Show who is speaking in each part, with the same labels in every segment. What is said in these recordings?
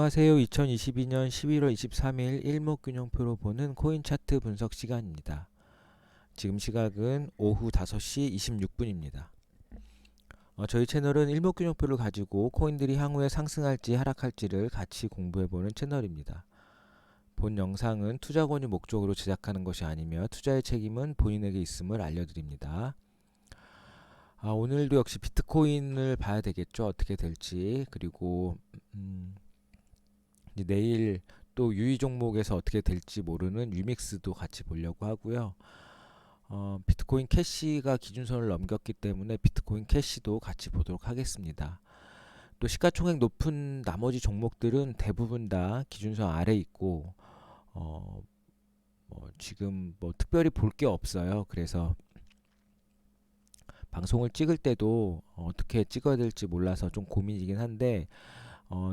Speaker 1: 안녕하세요. 2022년 11월 23일 일목균형표로 보는 코인 차트 분석 시간입니다. 지금 시각은 오후 5시 26분입니다. 저희 채널은 일목균형표를 가지고 코인들이 향후에 상승할지 하락할지를 같이 공부해보는 채널입니다. 본 영상은 투자 권유 목적으로 제작하는 것이 아니며 투자의 책임은 본인에게 있음을 알려드립니다. 오늘도 역시 비트코인을 봐야 되겠죠. 어떻게 될지. 그리고 이제 내일 또 유의 종목에서 어떻게 될지 모르는 위믹스도 같이 보려고 하고요. 비트코인 캐시가 기준선을 넘겼기 때문에 비트코인 캐시도 같이 보도록 하겠습니다. 또 시가총액 높은 나머지 종목들은 대부분 다 기준선 아래 있고 지금 뭐 특별히 볼 게 없어요. 그래서 방송을 찍을 때도 어떻게 찍어야 될지 몰라서 좀 고민이긴 한데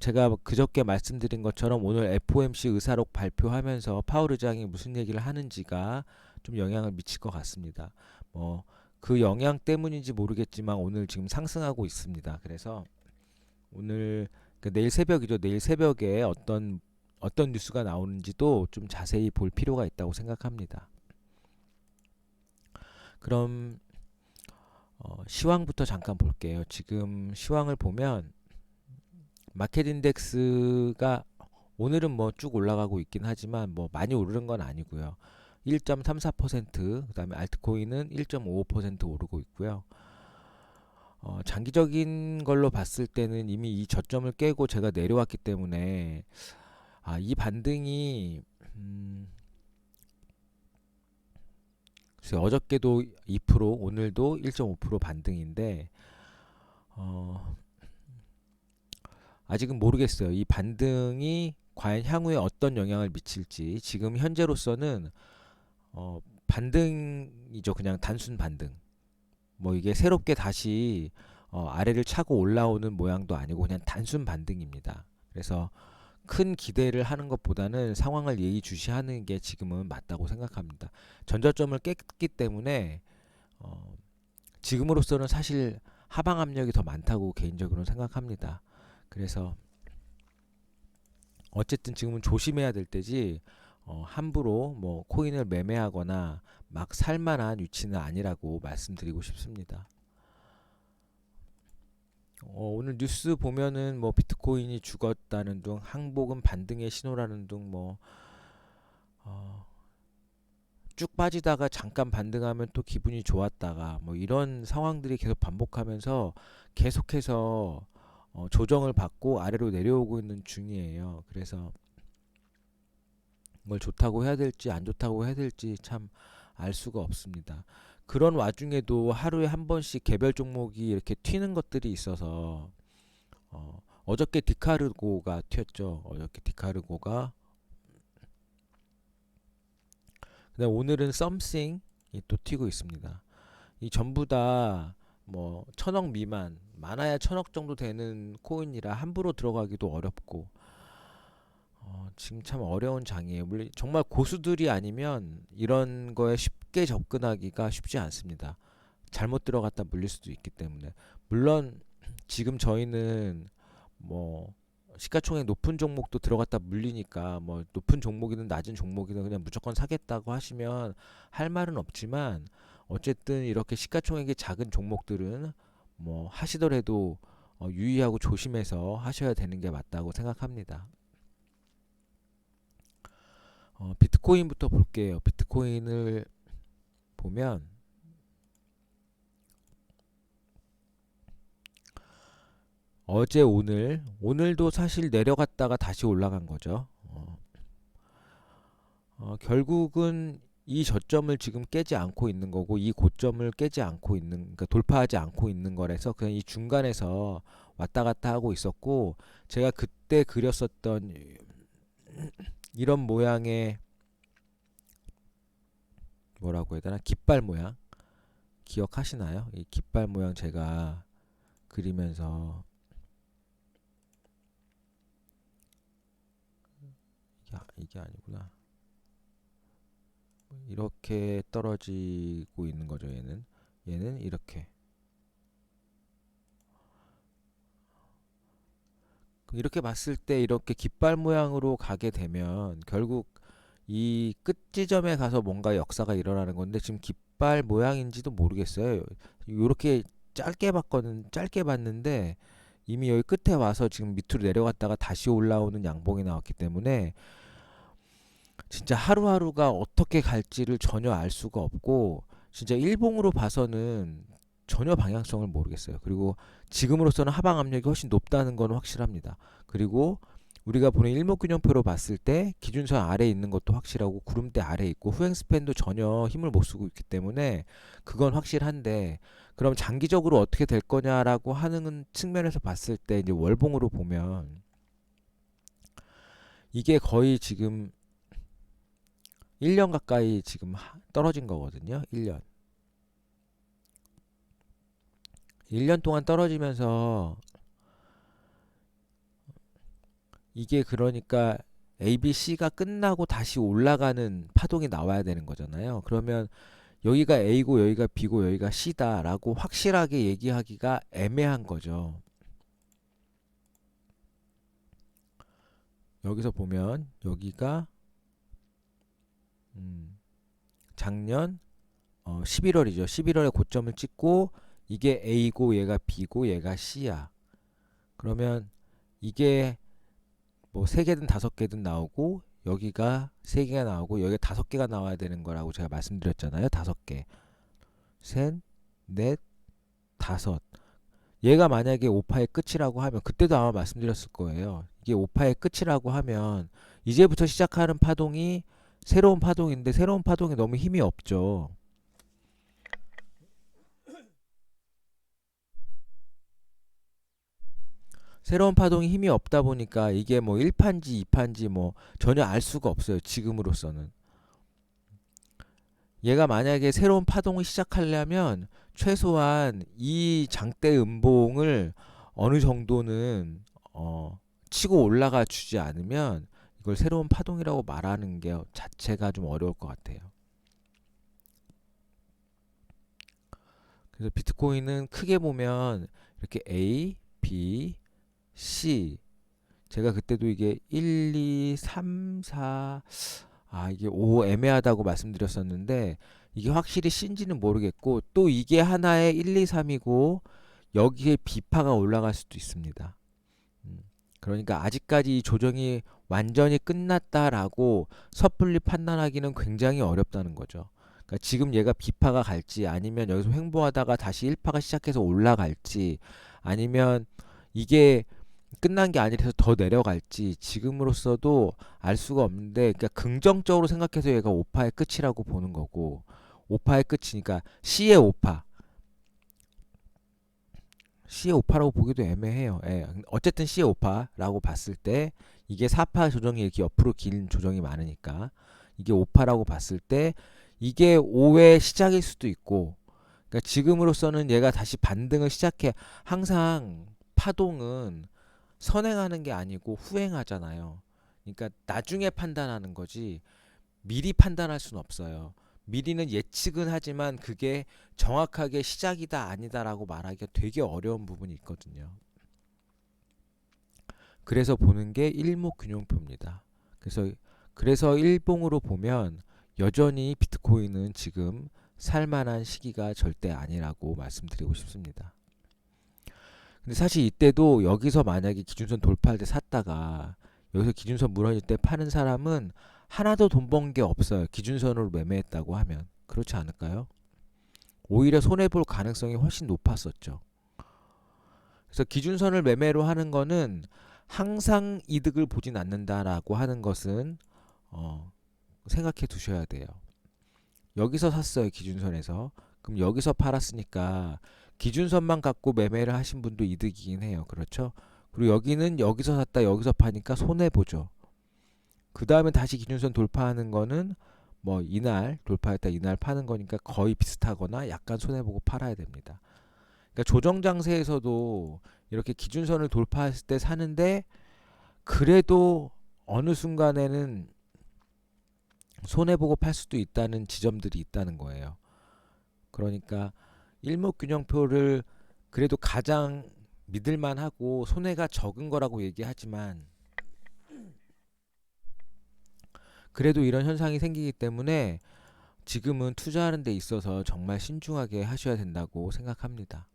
Speaker 1: 제가 그저께 말씀드린 것처럼 오늘 FOMC 의사록 발표하면서 파월 의장이 무슨 얘기를 하는지가 좀 영향을 미칠 것 같습니다. 그 영향 때문인지 모르겠지만 오늘 지금 상승하고 있습니다. 그래서 오늘 내일 새벽이죠. 내일 새벽에 어떤 뉴스가 나오는지도 좀 자세히 볼 필요가 있다고 생각합니다. 그럼 시황부터 잠깐 볼게요. 지금 시황을 보면 마켓 인덱스가 오늘은 뭐 쭉 올라가고 있긴 하지만 뭐 많이 오르는 건 아니고요. 1.34%, 그다음에 알트코인은 1.55% 오르고 있고요. 장기적인 걸로 봤을 때는 이미 이 저점을 깨고 제가 내려왔기 때문에 이 반등이 글쎄요, 어저께도 2%, 오늘도 1.5% 반등인데 아직은 모르겠어요. 이 반등이 과연 향후에 어떤 영향을 미칠지. 지금 현재로서는 반등이죠. 그냥 단순 반등. 뭐 이게 새롭게 다시 아래를 차고 올라오는 모양도 아니고 그냥 단순 반등입니다. 그래서 큰 기대를 하는 것보다는 상황을 예의주시하는 게 지금은 맞다고 생각합니다. 전저점을 깼기 때문에 지금으로서는 사실 하방 압력이 더 많다고 개인적으로는 생각합니다. 그래서 어쨌든 지금은 조심해야 될 때지 함부로 뭐 코인을 매매하거나 막 살만한 위치는 아니라고 말씀드리고 싶습니다. 오늘 뉴스 보면은 뭐 비트코인이 죽었다는 둥, 항복은 반등의 신호라는 둥, 쭉 빠지다가 잠깐 반등하면 또 기분이 좋았다가 뭐 이런 상황들이 계속 반복하면서 계속해서 조정을 받고 아래로 내려오고 있는 중이에요. 그래서 뭘 좋다고 해야 될지 안 좋다고 해야 될지 참 알 수가 없습니다. 그런 와중에도 하루에 한 번씩 개별 종목이 이렇게 튀는 것들이 있어서 어저께 디카르고가 튀었죠. 어저께 디카르고가 그다음 오늘은 썸씽이 또 튀고 있습니다. 이 전부 다 뭐 1,000억 미만, 많아야 1,000억 정도 되는 코인이라 함부로 들어가기도 어렵고 지금 참 어려운 장이에요. 물론 정말 고수들이 아니면 이런 거에 쉽게 접근하기가 쉽지 않습니다. 잘못 들어갔다 물릴 수도 있기 때문에. 물론 지금 저희는 뭐 시가총액 높은 종목도 들어갔다 물리니까 뭐 높은 종목이든 낮은 종목이든 그냥 무조건 사겠다고 하시면 할 말은 없지만 어쨌든 이렇게 시가총액이 작은 종목들은 뭐 하시더라도 유의하고 조심해서 하셔야 되는 게 맞다고 생각합니다. 비트코인부터 볼게요. 비트코인을 보면 어제 오늘도 사실 내려갔다가 다시 올라간 거죠. 결국은 이 저점을 지금 깨지 않고 있는 거고 이 고점을 깨지 않고 있는 그러니까 돌파하지 않고 있는 거라서 그냥 이 중간에서 왔다 갔다 하고 있었고 제가 그때 그렸었던 이런 모양의 뭐라고 해야 되나 깃발 모양 기억하시나요? 이 깃발 모양 제가 그리면서 이게 아니구나. 이렇게 떨어지고 있는 거죠. 얘는 이렇게. 이렇게 봤을 때 이렇게 깃발 모양으로 가게 되면 결국 이 끝 지점에 가서 뭔가 역사가 일어나는 건데 지금 깃발 모양인지도 모르겠어요. 이렇게 짧게 봤는데 이미 여기 끝에 와서 지금 밑으로 내려갔다가 다시 올라오는 양봉이 나왔기 때문에 진짜 하루하루가 어떻게 갈지를 전혀 알 수가 없고 진짜 일봉으로 봐서는 전혀 방향성을 모르겠어요. 그리고 지금으로서는 하방 압력이 훨씬 높다는 건 확실합니다. 그리고 우리가 보는 일목균형표로 봤을 때 기준선 아래에 있는 것도 확실하고 구름대 아래에 있고 후행 스팬도 전혀 힘을 못 쓰고 있기 때문에 그건 확실한데 그럼 장기적으로 어떻게 될 거냐라고 하는 측면에서 봤을 때 이제 월봉으로 보면 이게 거의 지금 1년 가까이 지금 떨어진 거거든요. 1년. 1년 동안 떨어지면서 이게 그러니까 ABC가 끝나고 다시 올라가는 파동이 나와야 되는 거잖아요. 그러면 여기가 A고 여기가 B고 여기가 C다라고 확실하게 얘기하기가 애매한 거죠. 여기서 보면 여기가 작년 11월이죠. 11월에 고점을 찍고 이게 A고 얘가 B고 얘가 C야. 그러면 이게 뭐 3개든 5개든 나오고 여기가 3개가 나오고 여기가 5개가 나와야 되는 거라고 제가 말씀드렸잖아요. 5개. 셋, 넷, 다섯. 얘가 만약에 5파의 끝이라고 하면 그때도 아마 말씀드렸을 거예요. 이게 5파의 끝이라고 하면 이제부터 시작하는 파동이 새로운 파동인데 새로운 파동이 너무 힘이 없죠. 새로운 파동이 힘이 없다 보니까 이게 뭐 1판지 2판지 뭐 전혀 알 수가 없어요. 지금으로서는. 얘가 만약에 새로운 파동을 시작하려면 최소한 이 장대 음봉을 어느 정도는 치고 올라가 주지 않으면 이걸 새로운 파동이라고 말하는 게 자체가 좀 어려울 것 같아요. 그래서 비트코인은 크게 보면 이렇게 A, B, C 제가 그때도 이게 1, 2, 3, 4 이게 5 애매하다고 말씀드렸었는데 이게 확실히 C인지는 모르겠고 또 이게 하나의 1, 2, 3이고 여기에 B파가 올라갈 수도 있습니다. 그러니까 아직까지 이 조정이 완전히 끝났다라고 섣불리 판단하기는 굉장히 어렵다는 거죠. 그러니까 지금 얘가 B파가 갈지 아니면 여기서 횡보하다가 다시 1파가 시작해서 올라갈지 아니면 이게 끝난 게 아니라서 더 내려갈지 지금으로서도 알 수가 없는데 그러니까 긍정적으로 생각해서 얘가 5파의 끝이라고 보는 거고 5파의 끝이니까 C의 5파라고 보기도 애매해요. 예. 어쨌든 C의 5파라고 봤을 때 이게 4파 조정이 이렇게 옆으로 긴 조정이 많으니까 이게 5파라고 봤을 때 이게 5의 시작일 수도 있고 그러니까 지금으로서는 얘가 다시 반등을 시작해 항상 파동은 선행하는 게 아니고 후행하잖아요. 그러니까 나중에 판단하는 거지 미리 판단할 수는 없어요. 미리는 예측은 하지만 그게 정확하게 시작이다 아니다라고 말하기가 되게 어려운 부분이 있거든요. 그래서 보는 게 일목균형표입니다. 그래서 일봉으로 보면 여전히 비트코인은 지금 살만한 시기가 절대 아니라고 말씀드리고 싶습니다. 근데 사실 이때도 여기서 만약에 기준선 돌파할 때 샀다가 여기서 기준선 무너질 때 파는 사람은 하나도 돈 번 게 없어요. 기준선으로 매매했다고 하면. 그렇지 않을까요? 오히려 손해볼 가능성이 훨씬 높았었죠. 그래서 기준선을 매매로 하는 거는 항상 이득을 보진 않는다라고 하는 것은 생각해 두셔야 돼요. 여기서 샀어요. 기준선에서. 그럼 여기서 팔았으니까 기준선만 갖고 매매를 하신 분도 이득이긴 해요. 그렇죠? 그리고 여기는 여기서 샀다 여기서 파니까 손해보죠. 그 다음에 다시 기준선 돌파하는 거는 뭐 이날 돌파했다 이날 파는 거니까 거의 비슷하거나 약간 손해보고 팔아야 됩니다. 그러니까 조정 장세에서도 이렇게 기준선을 돌파했을 때 사는데 그래도 어느 순간에는 손해보고 팔 수도 있다는 지점들이 있다는 거예요. 그러니까 일목균형표를 그래도 가장 믿을만하고 손해가 적은 거라고 얘기하지만 그래도 이런 현상이 생기기 때문에 지금은 투자하는 데 있어서 정말 신중하게 하셔야 된다고 생각합니다.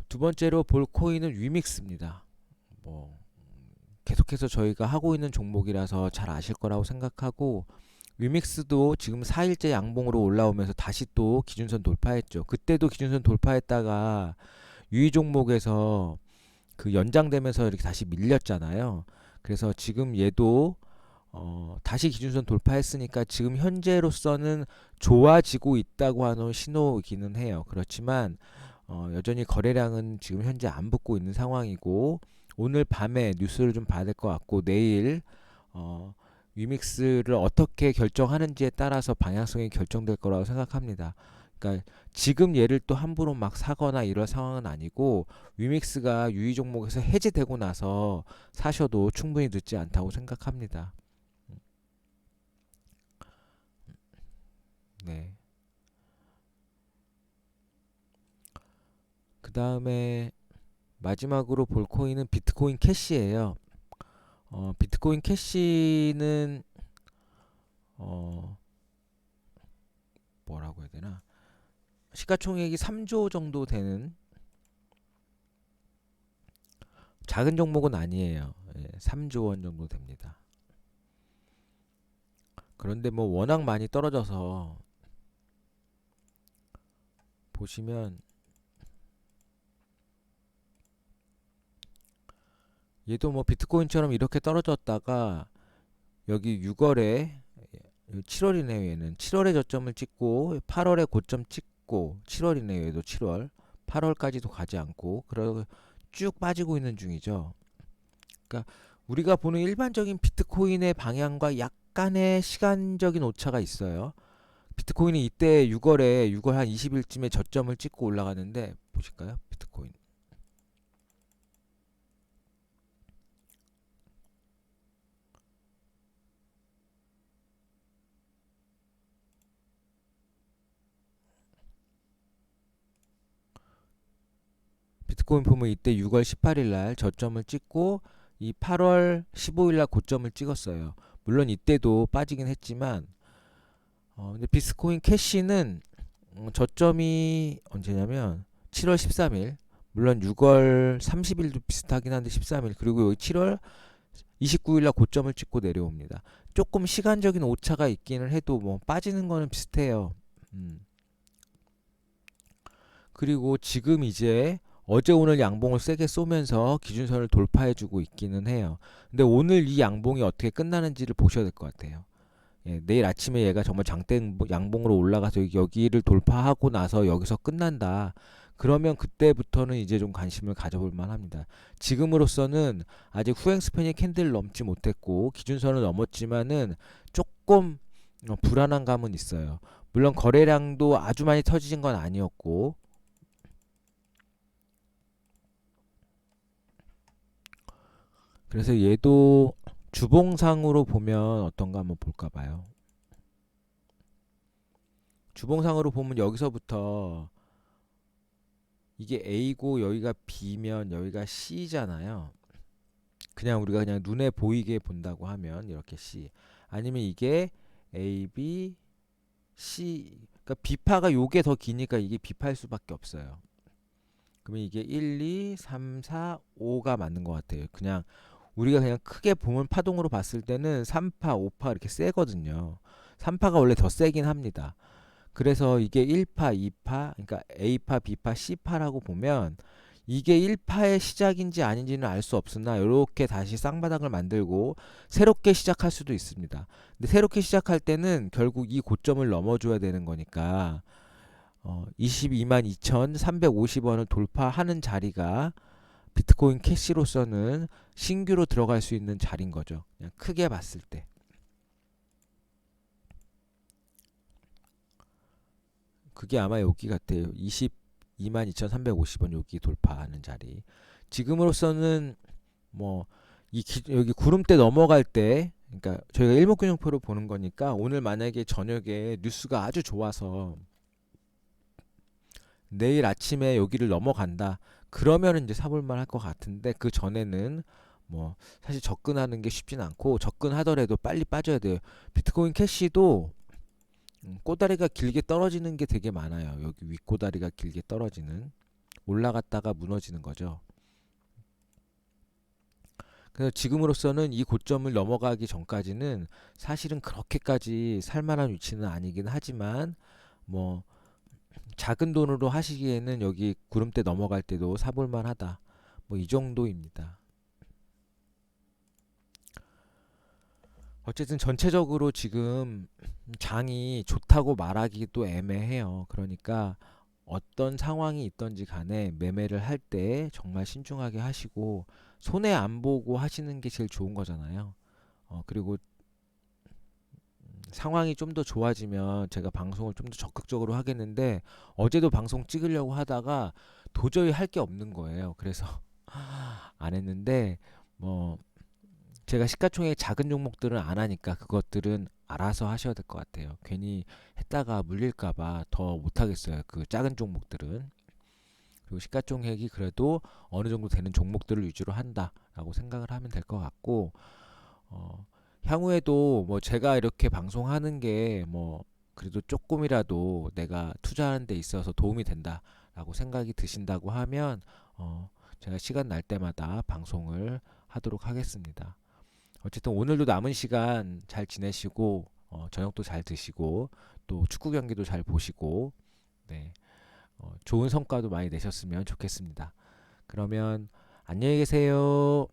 Speaker 1: 두 번째로 볼 코인은 위믹스입니다. 뭐 계속해서 저희가 하고 있는 종목이라서 잘 아실 거라고 생각하고, 위믹스도 지금 4일째 양봉으로 올라오면서 다시 또 기준선 돌파했죠. 그때도 기준선 돌파했다가 유의 종목에서 그 연장되면서 이렇게 다시 밀렸잖아요. 그래서 지금 얘도 다시 기준선 돌파했으니까 지금 현재로서는 좋아지고 있다고 하는 신호이기는 해요. 그렇지만 여전히 거래량은 지금 현재 안 붙고 있는 상황이고, 오늘 밤에 뉴스를 좀 봐야 될 것 같고, 내일 위믹스를 어떻게 결정하는지에 따라서 방향성이 결정될 거라고 생각합니다. 그러니까 지금 얘를 또 함부로 막 사거나 이럴 상황은 아니고, 위믹스가 유의 종목에서 해제되고 나서 사셔도 충분히 늦지 않다고 생각합니다. 네. 그 다음에 마지막으로 볼 코인은 비트코인 캐시예요. 비트코인 캐시는 어, 뭐라고 해야 되나? 시가총액이 3조 정도 되는 작은 종목은 아니에요. 예, 3조 원 정도 됩니다. 그런데 뭐 워낙 많이 떨어져서 보시면 얘도 뭐 비트코인처럼 이렇게 떨어졌다가 여기 6월에 7월이네요. 얘는 7월에 저점을 찍고 8월에 고점 찍고 7월이네요. 얘도 7월 8월까지도 가지 않고 그러고 쭉 빠지고 있는 중이죠. 그러니까 우리가 보는 일반적인 비트코인의 방향과 약간의 시간적인 오차가 있어요. 비트코인이 이때 6월 한 20일쯤에 저점을 찍고 올라가는데 보실까요? 비트코인. 비트코인 보면 이때 6월 18일 날 저점을 찍고 이 8월 15일 날 고점을 찍었어요. 물론 이때도 빠지긴 했지만 근데 비트코인 캐시는 저점이 언제냐면 7월 13일, 물론 6월 30일도 비슷하긴 한데 13일, 그리고 여기 7월 29일 날 고점을 찍고 내려옵니다. 조금 시간적인 오차가 있기는 해도 뭐 빠지는 거는 비슷해요. 그리고 지금 이제 어제 오늘 양봉을 세게 쏘면서 기준선을 돌파해주고 있기는 해요. 근데 오늘 이 양봉이 어떻게 끝나는지를 보셔야 될 것 같아요. 예, 내일 아침에 얘가 정말 장대 양봉으로 올라가서 여기를 돌파하고 나서 여기서 끝난다. 그러면 그때부터는 이제 좀 관심을 가져볼 만합니다. 지금으로서는 아직 후행 스팬이 캔들을 넘지 못했고 기준선을 넘었지만은 조금 불안한 감은 있어요. 물론 거래량도 아주 많이 터지는 건 아니었고, 그래서 얘도 주봉상으로 보면 어떤가 한번 볼까 봐요. 주봉상으로 보면 여기서부터 이게 A고 여기가 B면 여기가 C잖아요. 그냥 우리가 그냥 눈에 보이게 본다고 하면 이렇게 C. 아니면 이게 A, B, C. 그러니까 B파가 요게 더 기니까 이게 B파일 수밖에 없어요. 그러면 이게 1, 2, 3, 4, 5가 맞는 것 같아요. 그냥 우리가 그냥 크게 보면 파동으로 봤을 때는 3파, 5파 이렇게 세거든요. 3파가 원래 더 세긴 합니다. 그래서 이게 1파, 2파, 그러니까 A파, B파, C파라고 보면 이게 1파의 시작인지 아닌지는 알 수 없으나 이렇게 다시 쌍바닥을 만들고 새롭게 시작할 수도 있습니다. 근데 새롭게 시작할 때는 결국 이 고점을 넘어줘야 되는 거니까 22만 2,350원을 돌파하는 자리가 비트코인 캐시로서는 신규로 들어갈 수 있는 자리인 거죠. 그냥 크게 봤을 때. 그게 아마 여기 같아요. 22만 2,350원 여기 돌파하는 자리. 지금으로서는 뭐 여기 구름대 넘어갈 때, 그러니까 저희가 일목균형표로 보는 거니까 오늘 만약에 저녁에 뉴스가 아주 좋아서 내일 아침에 여기를 넘어간다. 그러면 이제 사볼만 할 것 같은데 그 전에는 뭐 사실 접근하는 게 쉽진 않고 접근하더라도 빨리 빠져야 돼요. 비트코인 캐시도 꼬다리가 길게 떨어지는 게 되게 많아요. 여기 윗꼬다리가 길게 떨어지는 올라갔다가 무너지는 거죠. 그래서 지금으로서는 이 고점을 넘어가기 전까지는 사실은 그렇게까지 살만한 위치는 아니긴 하지만 뭐 작은 돈으로 하시기에는 여기 구름대 넘어갈 때도 사볼 만하다. 뭐 이 정도입니다. 어쨌든 전체적으로 지금 장이 좋다고 말하기도 애매해요. 그러니까 어떤 상황이 있던지 간에 매매를 할 때 정말 신중하게 하시고 손해 안 보고 하시는 게 제일 좋은 거잖아요. 그리고 상황이 좀 더 좋아지면 제가 방송을 좀 더 적극적으로 하겠는데 어제도 방송 찍으려고 하다가 도저히 할 게 없는 거예요. 그래서 안 했는데 뭐 제가 시가총액 작은 종목들은 안 하니까 그것들은 알아서 하셔야 될 것 같아요. 괜히 했다가 물릴까봐 더 못하겠어요. 그 작은 종목들은. 그리고 시가총액이 그래도 어느 정도 되는 종목들을 위주로 한다라고 생각을 하면 될 것 같고, 어, 향후에도 뭐 제가 이렇게 방송하는 게 뭐 그래도 조금이라도 내가 투자하는 데 있어서 도움이 된다라고 생각이 드신다고 하면, 제가 시간 날 때마다 방송을 하도록 하겠습니다. 어쨌든 오늘도 남은 시간 잘 지내시고 저녁도 잘 드시고 또 축구 경기도 잘 보시고 네, 좋은 성과도 많이 내셨으면 좋겠습니다. 그러면 안녕히 계세요.